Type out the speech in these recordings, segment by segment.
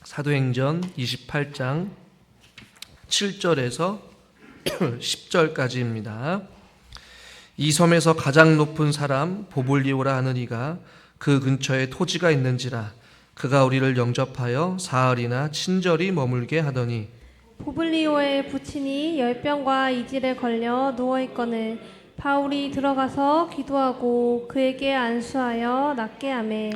사도행전 28장 7절에서 10절까지입니다. 이 섬에서 가장 높은 사람 보블리오라 하는 이가 그 근처에 토지가 있는지라 그가 우리를 영접하여 사흘이나 친절히 머물게 하더니 보블리오의 부친이 열병과 이질에 걸려 누워있거늘 바울이 들어가서 기도하고 그에게 안수하여 낫게 하매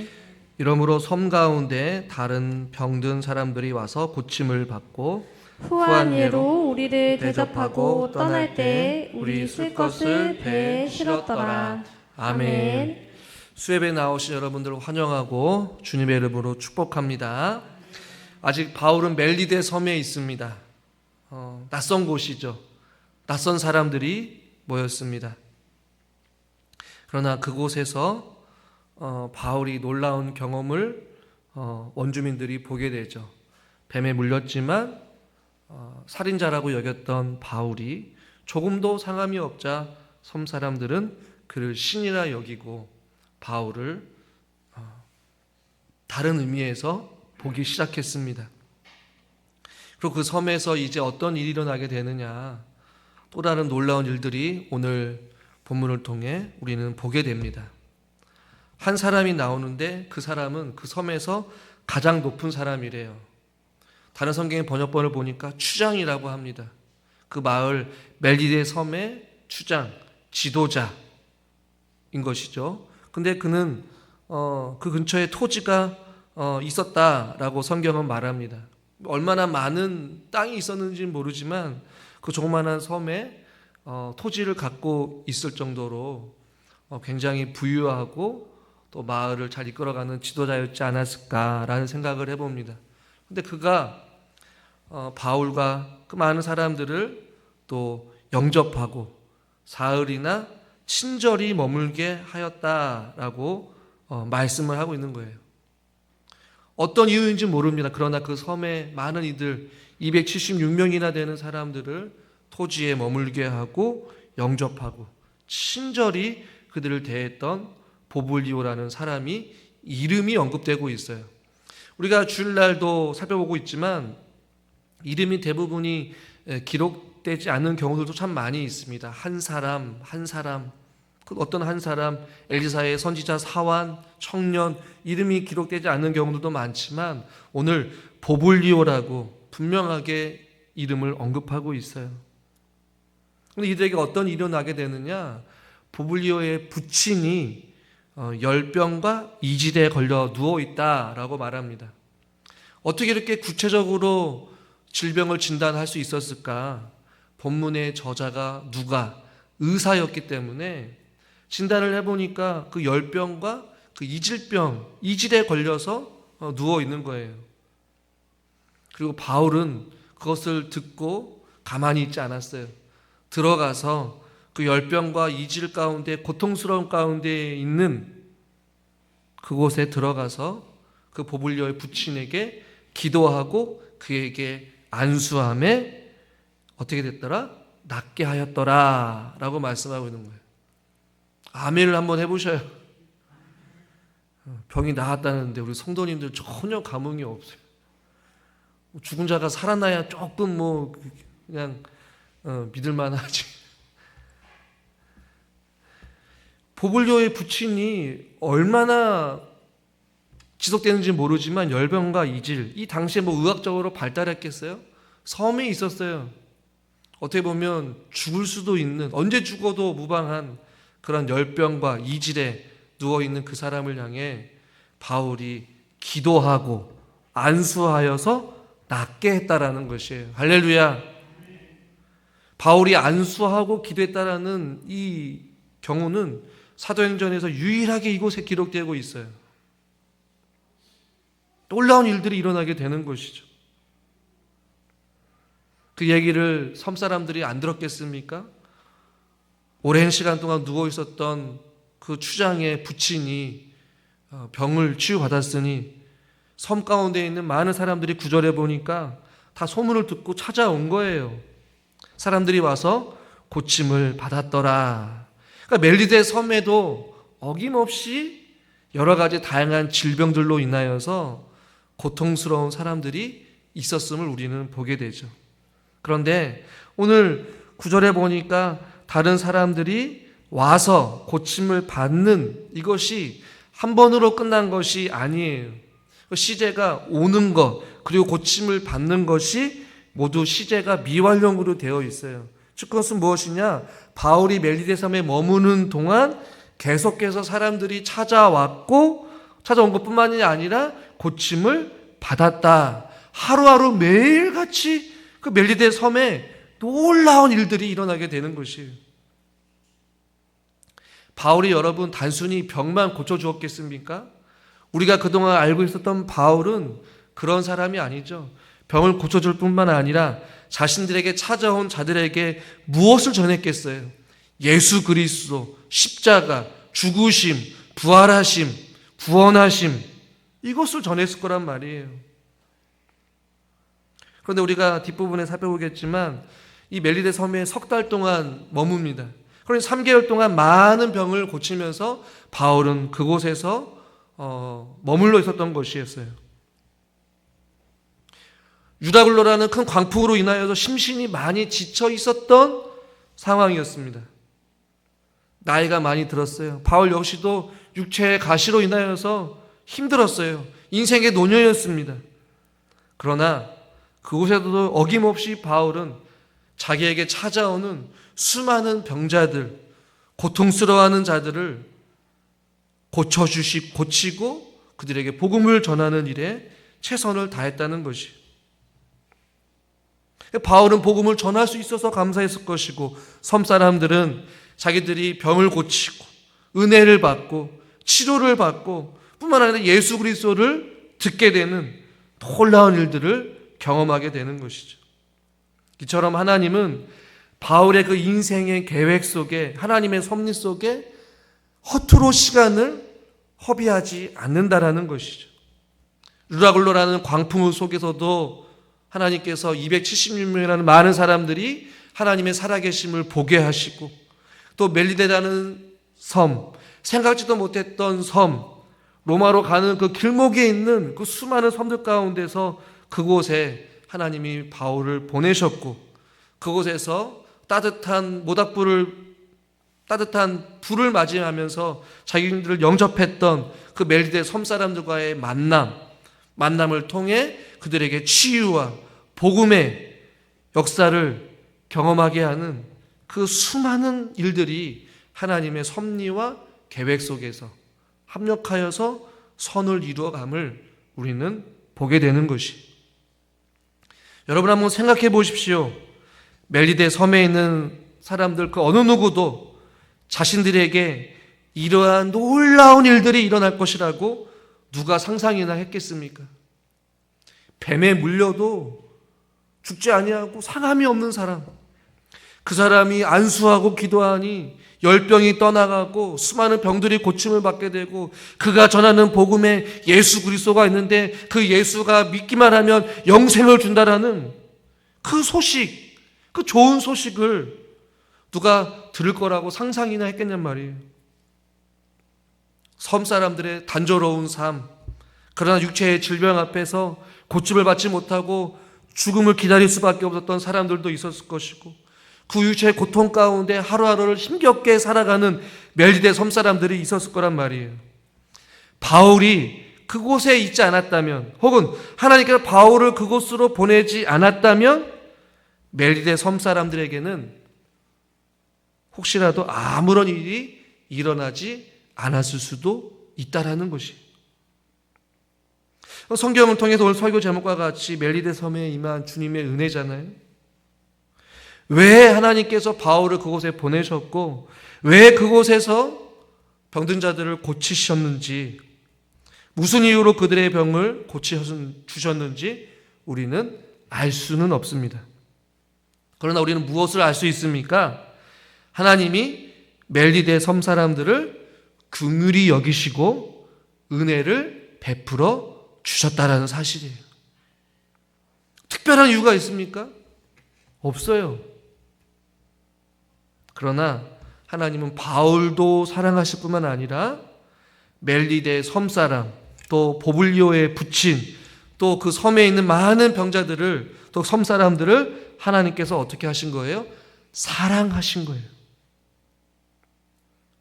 이러므로 섬 가운데 다른 병든 사람들이 와서 고침을 받고 후한 예로 우리를 대접하고 떠날 때 우리 쓸 것을 배에 실었더라. 아멘. 수협에 나오신 여러분들을 환영하고 주님의 이름으로 축복합니다. 아직 바울은 멜리데 섬에 있습니다. 낯선 곳이죠. 낯선 사람들이 모였습니다. 그러나 그곳에서 바울이 놀라운 경험을 원주민들이 보게 되죠. 뱀에 물렸지만 살인자라고 여겼던 바울이 조금도 상함이 없자 섬 사람들은 그를 신이라 여기고 바울을 다른 의미에서 보기 시작했습니다. 그리고 그 섬에서 이제 어떤 일이 일어나게 되느냐, 또 다른 놀라운 일들이 오늘 본문을 통해 우리는 보게 됩니다. 한 사람이 나오는데 그 사람은 그 섬에서 가장 높은 사람이래요. 다른 성경의 번역본을 보니까 추장이라고 합니다. 그 마을 멜리데 섬의 추장, 지도자인 것이죠. 근데 그는 그 근처에 토지가 있었다라고 성경은 말합니다. 얼마나 많은 땅이 있었는지는 모르지만 그 조그마한 섬에 토지를 갖고 있을 정도로 굉장히 부유하고 또 마을을 잘 이끌어가는 지도자였지 않았을까라는 생각을 해봅니다. 근데 그가 바울과 그 많은 사람들을 또 영접하고 사흘이나 친절히 머물게 하였다라고 말씀을 하고 있는 거예요. 어떤 이유인지 모릅니다. 그러나 그 섬에 많은 이들 276명이나 되는 사람들을 토지에 머물게 하고 영접하고 친절히 그들을 대했던 보블리오라는 사람이 이름이 언급되고 있어요. 우리가 주일날도 살펴보고 있지만 이름이 대부분이 기록되지 않는 경우들도 참 많이 있습니다. 한 사람, 그 어떤 한 사람, 엘리사의 선지자 사환, 청년, 이름이 기록되지 않는 경우들도 많지만 오늘 보블리오라고 분명하게 이름을 언급하고 있어요. 그런데 이들에게 어떤 일이 일어나게 되느냐? 보블리오의 부친이 열병과 이질에 걸려 누워있다라고 말합니다. 어떻게 이렇게 구체적으로 질병을 진단할 수 있었을까? 본문의 저자가 누가? 의사였기 때문에 진단을 해보니까 그 열병과 그 이질병, 이질에 걸려서 누워있는 거예요. 그리고 바울은 그것을 듣고 가만히 있지 않았어요. 들어가서 그 열병과 이질 가운데 고통스러운 가운데 있는 그곳에 들어가서 그 보블리오의 부친에게 기도하고 그에게 안수함에 어떻게 됐더라? 낫게 하였더라 라고 말씀하고 있는 거예요. 아멘을 한번 해보셔요. 병이 나았다는데 우리 성도님들 전혀 감흥이 없어요. 죽은 자가 살아나야 조금 그냥 믿을만하지. 보블리오의 부친이 얼마나 지속되는지 모르지만 열병과 이질, 이 당시에 의학적으로 발달했겠어요? 섬에 있었어요. 어떻게 보면 죽을 수도 있는, 언제 죽어도 무방한 그런 열병과 이질에 누워있는 그 사람을 향해 바울이 기도하고 안수하여서 낫게 했다라는 것이에요. 할렐루야. 바울이 안수하고 기도했다라는 이 경우는 사도행전에서 유일하게 이곳에 기록되고 있어요. 놀라운 일들이 일어나게 되는 것이죠. 그 얘기를 섬 사람들이 안 들었겠습니까? 오랜 시간 동안 누워 있었던 그 추장의 부친이 병을 치유받았으니 섬 가운데 있는 많은 사람들이 구절해 보니까 다 소문을 듣고 찾아온 거예요. 사람들이 와서 고침을 받았더라. 그러니까 멜리데 섬에도 어김없이 여러 가지 다양한 질병들로 인하여서 고통스러운 사람들이 있었음을 우리는 보게 되죠. 그런데 오늘 9절에 보니까 다른 사람들이 와서 고침을 받는 이것이 한 번으로 끝난 것이 아니에요. 시제가 오는 것 그리고 고침을 받는 것이 모두 시제가 미완료로 되어 있어요. 즉 그것은 무엇이냐? 바울이 멜리데 섬에 머무는 동안 계속해서 사람들이 찾아온 것뿐만이 아니라 고침을 받았다. 하루하루 매일같이 그 멜리데 섬에 놀라운 일들이 일어나게 되는 것이에요. 바울이 여러분 단순히 병만 고쳐주었겠습니까? 우리가 그동안 알고 있었던 바울은 그런 사람이 아니죠. 병을 고쳐줄 뿐만 아니라 자신들에게 찾아온 자들에게 무엇을 전했겠어요? 예수 그리스도, 십자가, 죽으심, 부활하심, 구원하심 이것을 전했을 거란 말이에요. 그런데 우리가 뒷부분에 살펴보겠지만 이 멜리데 섬에 석 달 동안 머뭅니다. 그러니 3개월 동안 많은 병을 고치면서 바울은 그곳에서 머물러 있었던 것이었어요. 유다굴로라는 큰 광풍으로 인하여서 심신이 많이 지쳐 있었던 상황이었습니다. 나이가 많이 들었어요. 바울 역시도 육체의 가시로 인하여서 힘들었어요. 인생의 노년이었습니다. 그러나 그곳에도 어김없이 바울은 자기에게 찾아오는 수많은 병자들, 고통스러워하는 자들을 고치고 그들에게 복음을 전하는 일에 최선을 다했다는 것이. 바울은 복음을 전할 수 있어서 감사했을 것이고 섬 사람들은 자기들이 병을 고치고 은혜를 받고 치료를 받고 뿐만 아니라 예수 그리스도를 듣게 되는 놀라운 일들을 경험하게 되는 것이죠. 이처럼 하나님은 바울의 그 인생의 계획 속에 하나님의 섭리 속에 허투루 시간을 허비하지 않는다라는 것이죠. 루라굴로라는 광풍 속에서도 하나님께서 276명이라는 많은 사람들이 하나님의 살아계심을 보게 하시고 또 멜리데라는 섬, 생각지도 못했던 섬, 로마로 가는 그 길목에 있는 그 수많은 섬들 가운데서 그곳에 하나님이 바울을 보내셨고 그곳에서 따뜻한 불을 맞이하면서 자기들을 영접했던 그 멜리데 섬 사람들과의 만남을 통해 그들에게 치유와 복음의 역사를 경험하게 하는 그 수많은 일들이 하나님의 섭리와 계획 속에서 합력하여서 선을 이루어감을 우리는 보게 되는 것이. 여러분 한번 생각해 보십시오. 멜리데 섬에 있는 사람들 그 어느 누구도 자신들에게 이러한 놀라운 일들이 일어날 것이라고 누가 상상이나 했겠습니까? 뱀에 물려도 죽지 아니하고 상함이 없는 사람, 그 사람이 안수하고 기도하니 열병이 떠나가고 수많은 병들이 고침을 받게 되고 그가 전하는 복음에 예수 그리스도가 있는데 그 예수가 믿기만 하면 영생을 준다라는 그 소식, 그 좋은 소식을 누가 들을 거라고 상상이나 했겠냔 말이에요. 섬 사람들의 단조로운 삶, 그러나 육체의 질병 앞에서 고침을 받지 못하고 죽음을 기다릴 수밖에 없었던 사람들도 있었을 것이고 그 육체의 고통 가운데 하루하루를 힘겹게 살아가는 멜리데 섬 사람들이 있었을 거란 말이에요. 바울이 그곳에 있지 않았다면 혹은 하나님께서 바울을 그곳으로 보내지 않았다면 멜리데 섬 사람들에게는 혹시라도 아무런 일이 일어나지 않았을 수도 있다라는 것이. 성경을 통해서 오늘 설교 제목과 같이 멜리데 섬에 임한 주님의 은혜잖아요. 왜 하나님께서 바울을 그곳에 보내셨고 왜 그곳에서 병든 자들을 고치셨는지 무슨 이유로 그들의 병을 고치주셨는지 우리는 알 수는 없습니다. 그러나 우리는 무엇을 알 수 있습니까? 하나님이 멜리데 섬 사람들을 긍휼히 여기시고 은혜를 베풀어 주셨다라는 사실이에요. 특별한 이유가 있습니까? 없어요. 그러나 하나님은 바울도 사랑하실 뿐만 아니라 멜리데 섬사람, 또 보블리오의 부친, 또 그 섬에 있는 많은 병자들을, 또 섬사람들을 하나님께서 어떻게 하신 거예요? 사랑하신 거예요.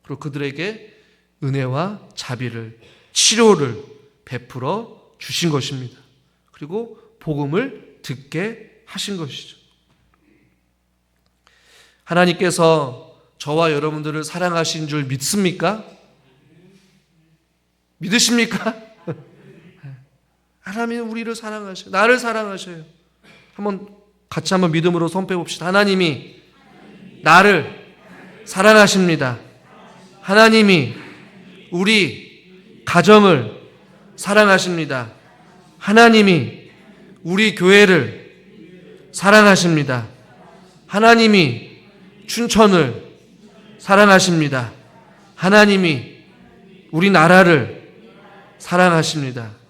그리고 그들에게 은혜와 자비를, 치료를 베풀어 주신 것입니다. 그리고 복음을 듣게 하신 것이죠. 하나님께서 저와 여러분들을 사랑하신 줄 믿습니까? 믿으십니까? 하나님은 우리를 사랑하셔요. 나를 사랑하셔요. 같이 한번 믿음으로 손 빼봅시다. 하나님이 나를 사랑하십니다. 하나님이 우리 가정을 사랑하십니다. 하나님이 우리 교회를 사랑하십니다. 하나님이 춘천을 사랑하십니다. 하나님이 우리나라를 사랑하십니다.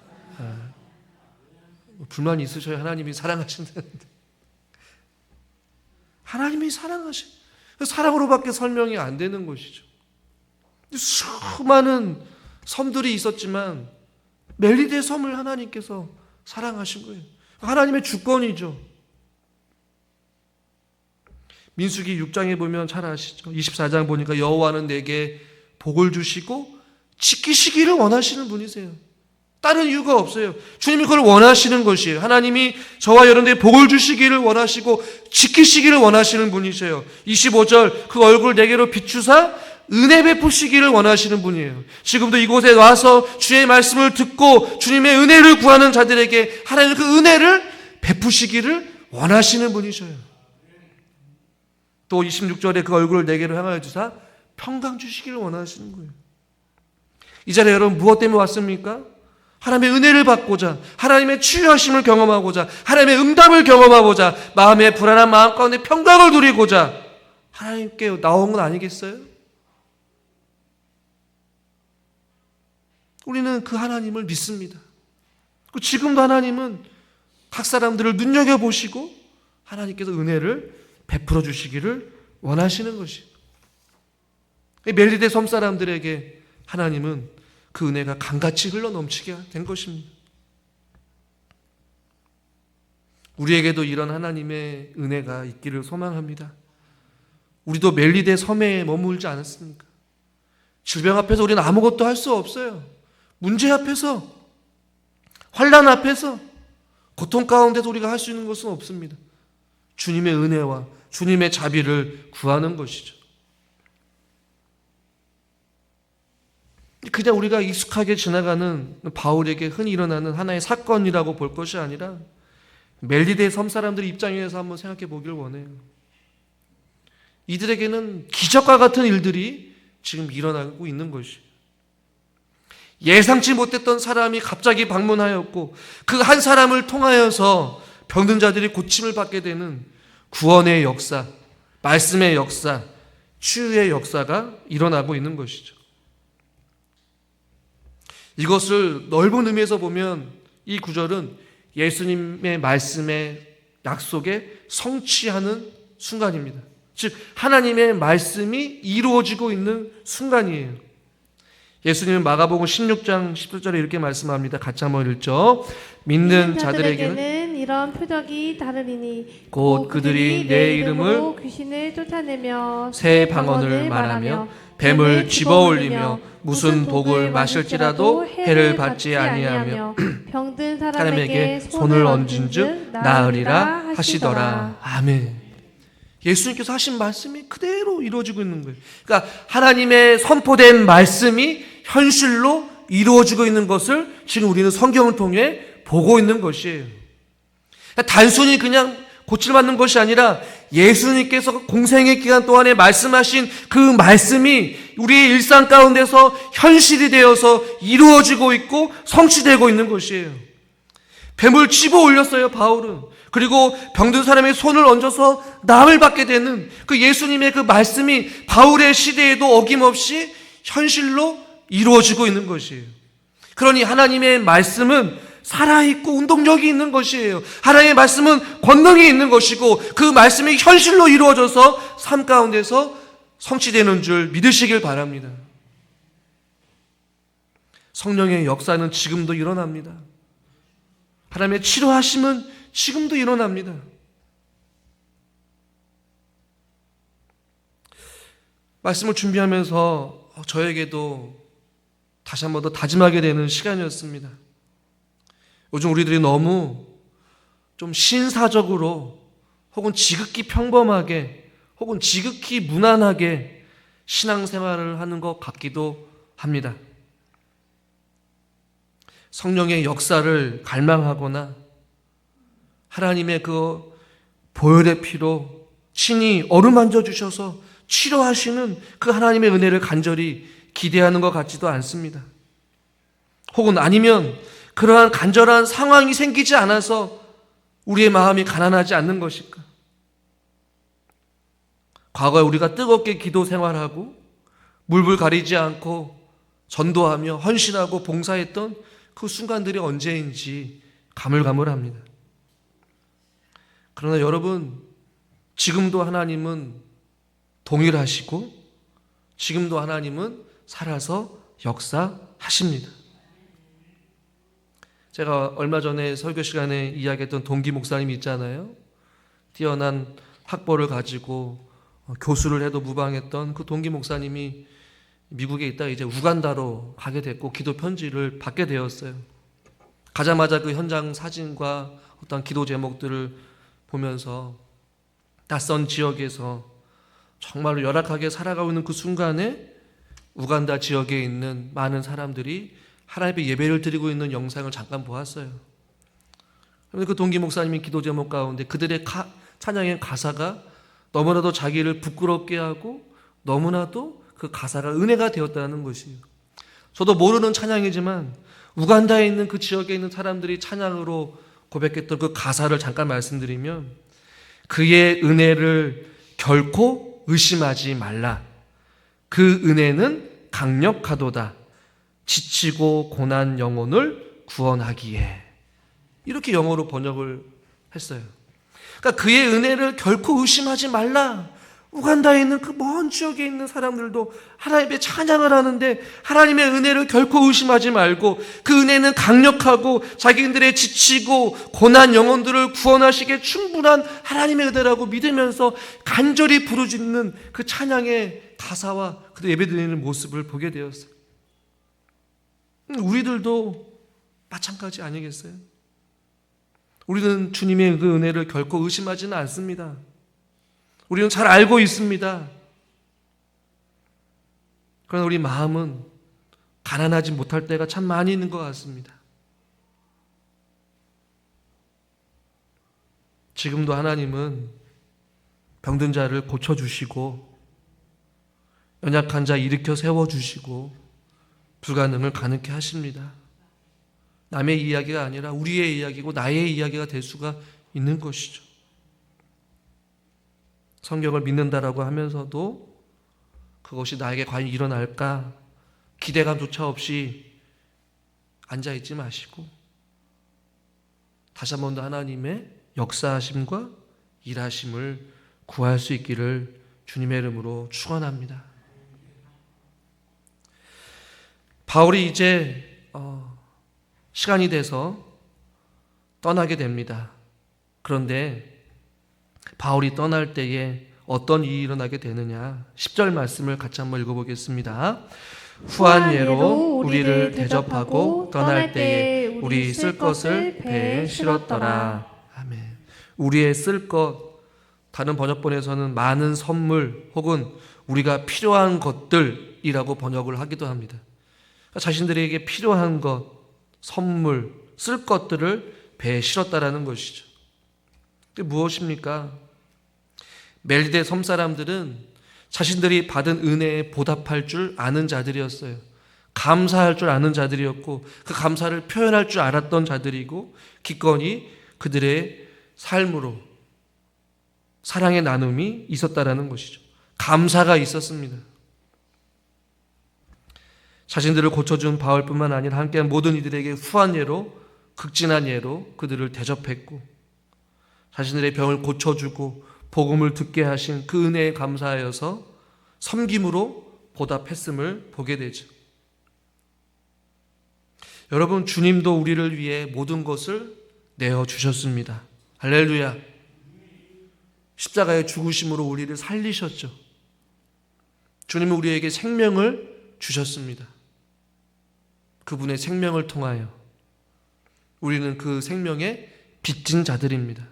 불만이 있으셔야 하나님이 사랑하신다는데. 하나님이 사랑으로밖에 설명이 안 되는 것이죠. 수많은 섬들이 있었지만 멜리데 섬을 하나님께서 사랑하신 거예요. 하나님의 주권이죠. 민수기 6장에 보면 잘 아시죠? 24장 보니까 여호와는 내게 복을 주시고 지키시기를 원하시는 분이세요. 다른 이유가 없어요. 주님이 그걸 원하시는 것이에요. 하나님이 저와 여러분들에게 복을 주시기를 원하시고 지키시기를 원하시는 분이세요. 25절 그 얼굴 내게로 비추사 은혜 베푸시기를 원하시는 분이에요. 지금도 이곳에 와서 주의 말씀을 듣고 주님의 은혜를 구하는 자들에게 하나님은 그 은혜를 베푸시기를 원하시는 분이셔요. 또 26절에 그 얼굴을 내게로 향하여 주사 평강 주시기를 원하시는 거예요. 이 자리에 여러분 무엇 때문에 왔습니까? 하나님의 은혜를 받고자, 하나님의 치유하심을 경험하고자, 하나님의 응답을 경험하고자, 마음의 불안한 마음 가운데 평강을 누리고자 하나님께 나온 건 아니겠어요? 우리는 그 하나님을 믿습니다. 지금도 하나님은 각 사람들을 눈여겨보시고 하나님께서 은혜를 베풀어 주시기를 원하시는 것이에요. 멜리데 섬 사람들에게 하나님은 그 은혜가 강같이 흘러넘치게 된 것입니다. 우리에게도 이런 하나님의 은혜가 있기를 소망합니다. 우리도 멜리데 섬에 머물지 않았습니까? 질병 앞에서 우리는 아무것도 할 수 없어요. 문제 앞에서, 환난 앞에서, 고통 가운데서 우리가 할 수 있는 것은 없습니다. 주님의 은혜와 주님의 자비를 구하는 것이죠. 그냥 우리가 익숙하게 지나가는 바울에게 흔히 일어나는 하나의 사건이라고 볼 것이 아니라 멜리데 섬 사람들 입장에서 한번 생각해 보길 원해요. 이들에게는 기적과 같은 일들이 지금 일어나고 있는 것이에요. 예상치 못했던 사람이 갑자기 방문하였고 그 한 사람을 통하여서 병든 자들이 고침을 받게 되는 구원의 역사, 말씀의 역사, 치유의 역사가 일어나고 있는 것이죠. 이것을 넓은 의미에서 보면 이 구절은 예수님의 말씀의 약속에 성취하는 순간입니다. 즉 하나님의 말씀이 이루어지고 있는 순간이에요. 예수님은 마가복음 16장 17절에 이렇게 말씀합니다. 같이 한번 읽죠. 믿는 자들에게는 이런 표적이 다르리니 곧 그들이 내 이름으로 귀신을 쫓아내며 새 방언을 말하며 뱀을 집어올리며 무슨 독을 마실지라도 해를 받지 아니하며 병든 사람에게 손을 얹은 즉 나으리라 하시더라. 아멘. 예수님께서 하신 말씀이 그대로 이루어지고 있는 거예요. 그러니까 하나님의 선포된 말씀이 현실로 이루어지고 있는 것을 지금 우리는 성경을 통해 보고 있는 것이에요. 그러니까 단순히 그냥 고침받는 것이 아니라 예수님께서 공생의 기간 동안에 말씀하신 그 말씀이 우리의 일상 가운데서 현실이 되어서 이루어지고 있고 성취되고 있는 것이에요. 뱀을 집어 올렸어요, 바울은. 그리고 병든 사람의 손을 얹어서 나음을 받게 되는 그 예수님의 그 말씀이 바울의 시대에도 어김없이 현실로 이루어지고 있는 것이에요. 그러니 하나님의 말씀은 살아있고 운동력이 있는 것이에요. 하나님의 말씀은 권능이 있는 것이고 그 말씀이 현실로 이루어져서 삶 가운데서 성취되는 줄 믿으시길 바랍니다. 성령의 역사는 지금도 일어납니다. 하나님의 치료하심은 지금도 일어납니다. 말씀을 준비하면서 저에게도 다시 한 번 더 다짐하게 되는 시간이었습니다. 요즘 우리들이 너무 좀 신사적으로 혹은 지극히 평범하게 혹은 지극히 무난하게 신앙생활을 하는 것 같기도 합니다. 성령의 역사를 갈망하거나 하나님의 그 보혈의 피로 친히 어루만져 주셔서 치료하시는 그 하나님의 은혜를 간절히 기대하는 것 같지도 않습니다. 혹은 아니면 그러한 간절한 상황이 생기지 않아서 우리의 마음이 가난하지 않는 것일까? 과거에 우리가 뜨겁게 기도 생활하고 물불 가리지 않고 전도하며 헌신하고 봉사했던 그 순간들이 언제인지 가물가물합니다. 그러나 여러분, 지금도 하나님은 동일하시고 지금도 하나님은 살아서 역사하십니다. 제가 얼마 전에 설교 시간에 이야기했던 동기 목사님 있잖아요. 뛰어난 학벌을 가지고 교수를 해도 무방했던 그 동기 목사님이 미국에 있다가 이제 우간다로 가게 됐고 기도 편지를 받게 되었어요. 가자마자 그 현장 사진과 어떤 기도 제목들을 보면서 낯선 지역에서 정말로 열악하게 살아가고 있는 그 순간에 우간다 지역에 있는 많은 사람들이 하나님의 예배를 드리고 있는 영상을 잠깐 보았어요. 그런데 그 동기 목사님의 기도 제목 가운데 그들의 찬양의 가사가 너무나도 자기를 부끄럽게 하고 너무나도 그 가사가 은혜가 되었다는 것이에요. 저도 모르는 찬양이지만 우간다에 있는 그 지역에 있는 사람들이 찬양으로 고백했던 그 가사를 잠깐 말씀드리면, 그의 은혜를 결코 의심하지 말라. 그 은혜는 강력하도다. 지치고 고난 영혼을 구원하기에. 이렇게 영어로 번역을 했어요. 그러니까 그의 은혜를 결코 의심하지 말라. 우간다에 있는 그 먼 지역에 있는 사람들도 하나님의 찬양을 하는데 하나님의 은혜를 결코 의심하지 말고 그 은혜는 강력하고 자기들의 지치고 고난 영혼들을 구원하시기에 충분한 하나님의 은혜라고 믿으면서 간절히 부르짖는 그 찬양의 가사와 그 예배드리는 모습을 보게 되었어요. 우리들도 마찬가지 아니겠어요? 우리는 주님의 그 은혜를 결코 의심하지는 않습니다. 우리는 잘 알고 있습니다. 그러나 우리 마음은 가난하지 못할 때가 참 많이 있는 것 같습니다. 지금도 하나님은 병든 자를 고쳐주시고 연약한 자 일으켜 세워주시고 불가능을 가능케 하십니다. 남의 이야기가 아니라 우리의 이야기고 나의 이야기가 될 수가 있는 것이죠. 성경을 믿는다라고 하면서도 그것이 나에게 과연 일어날까 기대감조차 없이 앉아있지 마시고 다시 한 번 더 하나님의 역사하심과 일하심을 구할 수 있기를 주님의 이름으로 축원합니다. 바울이 이제 시간이 돼서 떠나게 됩니다. 그런데 바울이 떠날 때에 어떤 일이 일어나게 되느냐, 10절 말씀을 같이 한번 읽어보겠습니다. 후한 예로 우리를 대접하고 떠날 때에 우리 쓸 것을 배에 실었더라. 아멘. 우리의 쓸 것, 다른 번역본에서는 많은 선물 혹은 우리가 필요한 것들이라고 번역을 하기도 합니다. 자신들에게 필요한 것, 선물, 쓸 것들을 배에 실었다라는 것이죠. 그게 무엇입니까? 멜리데 섬 사람들은 자신들이 받은 은혜에 보답할 줄 아는 자들이었어요. 감사할 줄 아는 자들이었고 그 감사를 표현할 줄 알았던 자들이고 기꺼이 그들의 삶으로 사랑의 나눔이 있었다라는 것이죠. 감사가 있었습니다. 자신들을 고쳐준 바울뿐만 아니라 함께한 모든 이들에게 후한 예로, 극진한 예로 그들을 대접했고 자신들의 병을 고쳐주고 복음을 듣게 하신 그 은혜에 감사하여서 섬김으로 보답했음을 보게 되죠. 여러분, 주님도 우리를 위해 모든 것을 내어주셨습니다. 할렐루야. 십자가의 죽으심으로 우리를 살리셨죠. 주님은 우리에게 생명을 주셨습니다. 그분의 생명을 통하여 우리는 그 생명에 빚진 자들입니다.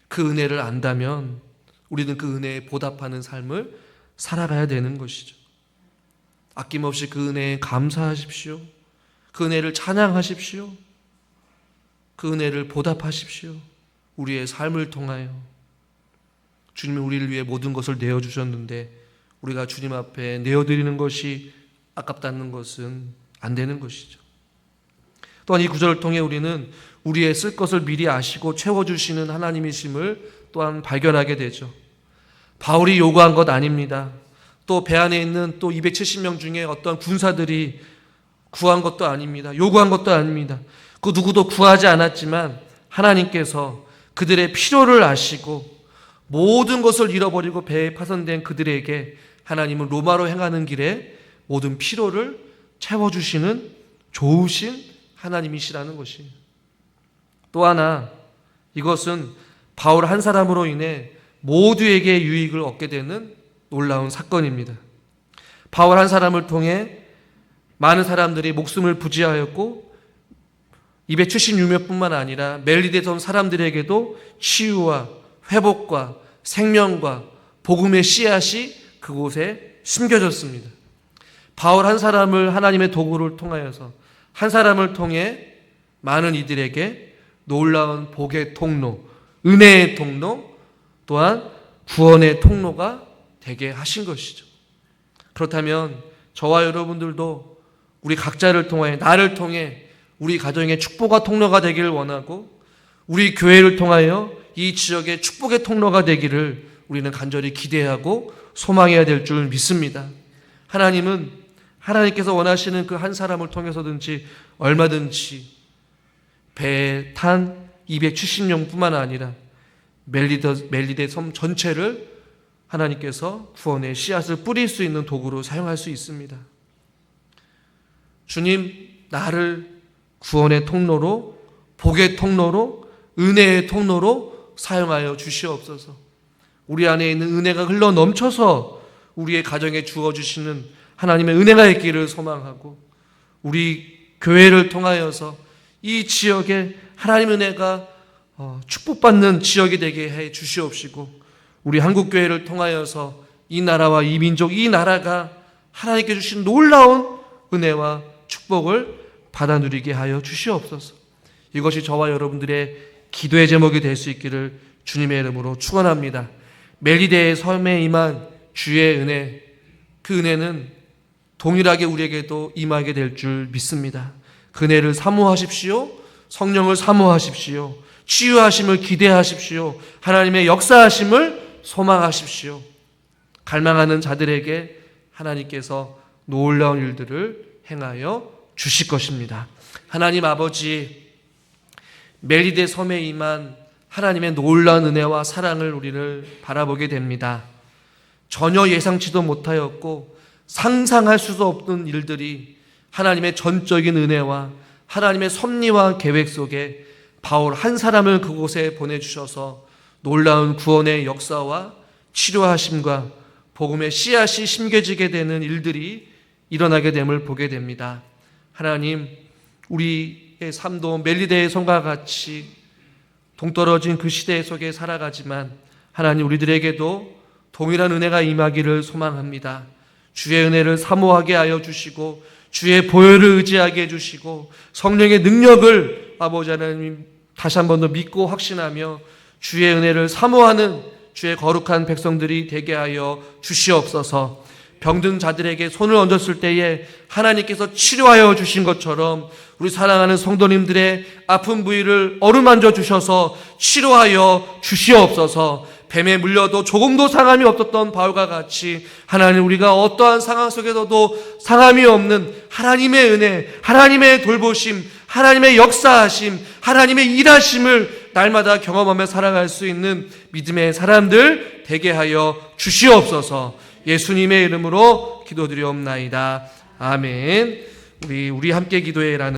그 은혜를 안다면 우리는 그 은혜에 보답하는 삶을 살아가야 되는 것이죠. 아낌없이 그 은혜에 감사하십시오. 그 은혜를 찬양하십시오. 그 은혜를 보답하십시오. 우리의 삶을 통하여. 주님이 우리를 위해 모든 것을 내어주셨는데 우리가 주님 앞에 내어드리는 것이 아깝다는 것은 안 되는 것이죠. 또한 이 구절을 통해 우리는 우리의 쓸 것을 미리 아시고 채워주시는 하나님이심을 또한 발견하게 되죠. 바울이 요구한 것 아닙니다. 또 배 안에 있는 또 270명 중에 어떤 군사들이 구한 것도 아닙니다. 요구한 것도 아닙니다. 그 누구도 구하지 않았지만 하나님께서 그들의 필요를 아시고 모든 것을 잃어버리고 배에 파손된 그들에게 하나님은 로마로 행하는 길에 모든 필요를 채워주시는 좋으신 하나님이시라는 것이에요. 또 하나, 이것은 바울 한 사람으로 인해 모두에게 유익을 얻게 되는 놀라운 사건입니다. 바울 한 사람을 통해 많은 사람들이 목숨을 부지하였고 276명뿐만 아니라 멜리데에 온 사람들에게도 치유와 회복과 생명과 복음의 씨앗이 그곳에 심겨졌습니다. 바울 한 사람을 하나님의 도구를 통하여서 한 사람을 통해 많은 이들에게 놀라운 복의 통로, 은혜의 통로, 또한 구원의 통로가 되게 하신 것이죠. 그렇다면 저와 여러분들도 우리 각자를 통해, 나를 통해 우리 가정의 축복의 통로가 되기를 원하고 우리 교회를 통하여 이 지역의 축복의 통로가 되기를 우리는 간절히 기대하고 소망해야 될 줄 믿습니다. 하나님께서 원하시는 그 한 사람을 통해서든지 얼마든지 배에 탄 270명뿐만 아니라 멜리데 섬 전체를 하나님께서 구원의 씨앗을 뿌릴 수 있는 도구로 사용할 수 있습니다. 주님, 나를 구원의 통로로, 복의 통로로, 은혜의 통로로 사용하여 주시옵소서. 우리 안에 있는 은혜가 흘러 넘쳐서 우리의 가정에 주어주시는 하나님의 은혜가 있기를 소망하고 우리 교회를 통하여서 이 지역에 하나님의 은혜가 축복받는 지역이 되게 해 주시옵시고 우리 한국교회를 통하여서 이 나라와 이 민족, 이 나라가 하나님께 주신 놀라운 은혜와 축복을 받아 누리게 하여 주시옵소서. 이것이 저와 여러분들의 기도의 제목이 될 수 있기를 주님의 이름으로 축원합니다. 멜리데의 섬에 임한 주의 은혜, 그 은혜는 동일하게 우리에게도 임하게 될 줄 믿습니다. 그 은혜를 사모하십시오. 성령을 사모하십시오. 치유하심을 기대하십시오. 하나님의 역사하심을 소망하십시오. 갈망하는 자들에게 하나님께서 놀라운 일들을 행하여 주실 것입니다. 하나님 아버지, 멜리데 섬에 임한 하나님의 놀라운 은혜와 사랑을 우리를 바라보게 됩니다. 전혀 예상치도 못하였고 상상할 수도 없는 일들이 하나님의 전적인 은혜와 하나님의 섭리와 계획 속에 바울 한 사람을 그곳에 보내주셔서 놀라운 구원의 역사와 치료하심과 복음의 씨앗이 심겨지게 되는 일들이 일어나게 됨을 보게 됩니다. 하나님, 우리의 삶도 멜리데의 섬과 같이 동떨어진 그 시대 속에 살아가지만 하나님, 우리들에게도 동일한 은혜가 임하기를 소망합니다. 주의 은혜를 사모하게 하여 주시고 주의 보혈을 의지하게 해주시고 성령의 능력을 아버지 하나님 다시 한 번 더 믿고 확신하며 주의 은혜를 사모하는 주의 거룩한 백성들이 되게 하여 주시옵소서. 병든 자들에게 손을 얹었을 때에 하나님께서 치료하여 주신 것처럼 우리 사랑하는 성도님들의 아픈 부위를 어루만져 주셔서 치료하여 주시옵소서. 뱀에 물려도 조금도 상함이 없었던 바울과 같이 하나님, 우리가 어떠한 상황 속에서도 상함이 없는 하나님의 은혜, 하나님의 돌보심, 하나님의 역사하심, 하나님의 일하심을 날마다 경험하며 살아갈 수 있는 믿음의 사람들 되게 하여 주시옵소서. 예수님의 이름으로 기도드리옵나이다. 아멘. 우리 함께 기도해라는